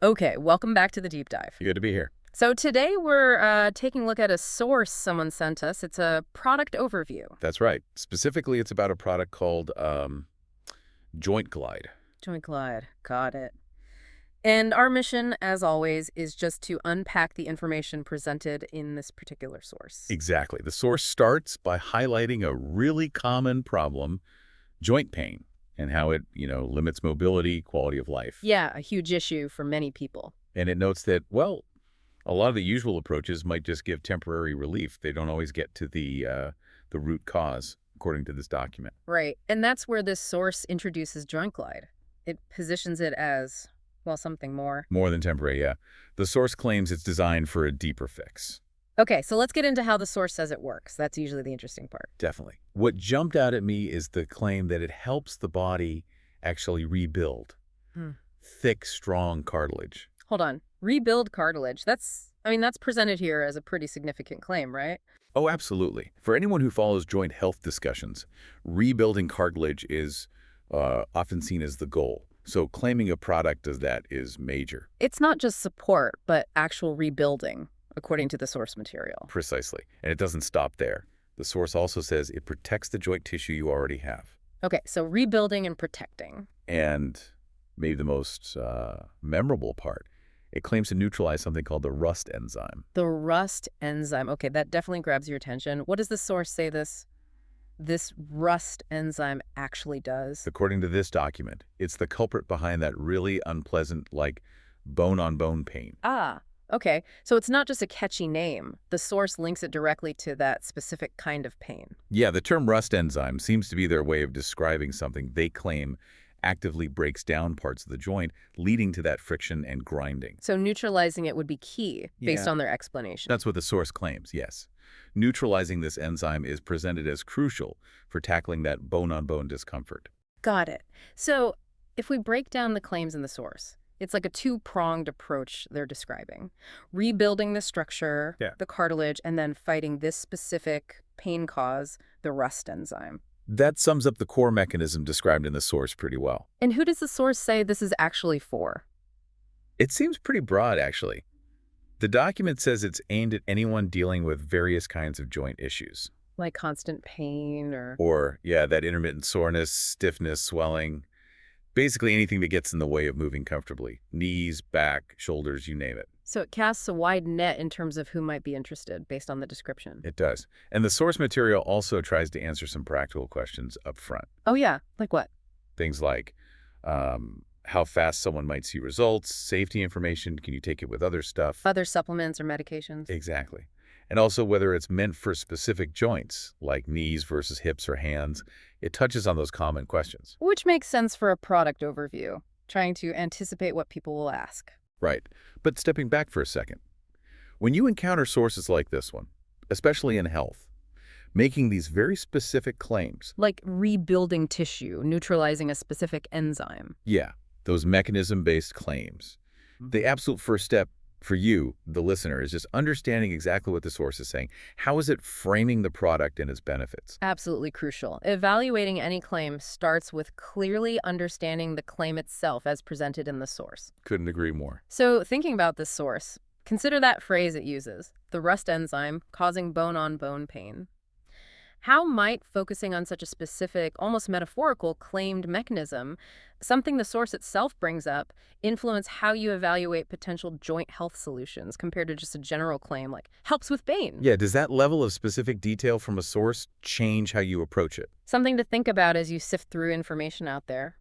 Okay, welcome back to the deep dive. Good to be here. So today we're taking a look at a source someone sent us. It's a product overview. That's right. Specifically, it's about a product called Joint Glide. Joint Glide. Got it. And our mission, as always, is just to unpack the information presented in this particular source. Exactly. The source starts by highlighting a really common problem, joint pain, and how it, limits mobility, quality of life. Yeah, a huge issue for many people. And it notes that, well, a lot of the usual approaches might just give temporary relief. They don't always get to the root cause, according to this document. Right. And that's where this source introduces Joint Glide. It positions it as, well, something more. More than temporary, yeah. The source claims it's designed for a deeper fix. Okay, so let's get into how the source says it works. That's usually the interesting part. Definitely. What jumped out at me is the claim that it helps the body actually rebuild thick, strong cartilage. Hold on. Rebuild cartilage. That's presented here as a pretty significant claim, right? Oh, absolutely. For anyone who follows joint health discussions, rebuilding cartilage is often seen as the goal. So claiming a product as that is major. It's not just support, but actual rebuilding, according to the source material. Precisely. And it doesn't stop there. The source also says it protects the joint tissue you already have. Okay, so rebuilding and protecting. And maybe the most memorable part, it claims to neutralize something called the rust enzyme. The rust enzyme. Okay, that definitely grabs your attention. What does the source say this rust enzyme actually does? According to this document, it's the culprit behind that really unpleasant, like, bone-on-bone pain. Ah, okay. So it's not just a catchy name. The source links it directly to that specific kind of pain. Yeah, the term rust enzyme seems to be their way of describing something they claim actively breaks down parts of the joint, leading to that friction and grinding. So neutralizing it would be key, based Yeah. on their explanation. That's what the source claims, yes. Neutralizing this enzyme is presented as crucial for tackling that bone-on-bone discomfort. Got it. So if we break down the claims in the source, it's like a two-pronged approach they're describing. Rebuilding the structure, Yeah. the cartilage, and then fighting this specific pain cause, the rust enzyme. That sums up the core mechanism described in the source pretty well. And who does the source say this is actually for? It seems pretty broad, actually. The document says it's aimed at anyone dealing with various kinds of joint issues. Like constant pain or... Or, yeah, that intermittent soreness, stiffness, swelling. Basically anything that gets in the way of moving comfortably. Knees, back, shoulders, you name it. So it casts a wide net in terms of who might be interested, based on the description. It does. And the source material also tries to answer some practical questions up front. Oh yeah, like what? Things like how fast someone might see results, safety information, can you take it with other stuff? Other supplements or medications? Exactly. And also whether it's meant for specific joints, like knees versus hips or hands. It touches on those common questions. Which makes sense for a product overview, trying to anticipate what people will ask. Right. But stepping back for a second, when you encounter sources like this one, especially in health, making these very specific claims, Like rebuilding tissue, neutralizing a specific enzyme. yeah, those mechanism-based claims, the absolute first step for you, the listener, is just understanding exactly what the source is saying. How is it framing the product and its benefits? Absolutely crucial. Evaluating any claim starts with clearly understanding the claim itself as presented in the source. Couldn't agree more. So thinking about this source, consider that phrase it uses, the rust enzyme causing bone-on-bone pain. How might focusing on such a specific, almost metaphorical, claimed mechanism, something the source itself brings up, influence how you evaluate potential joint health solutions compared to just a general claim like, helps with pain? Yeah, does that level of specific detail from a source change how you approach it? Something to think about as you sift through information out there.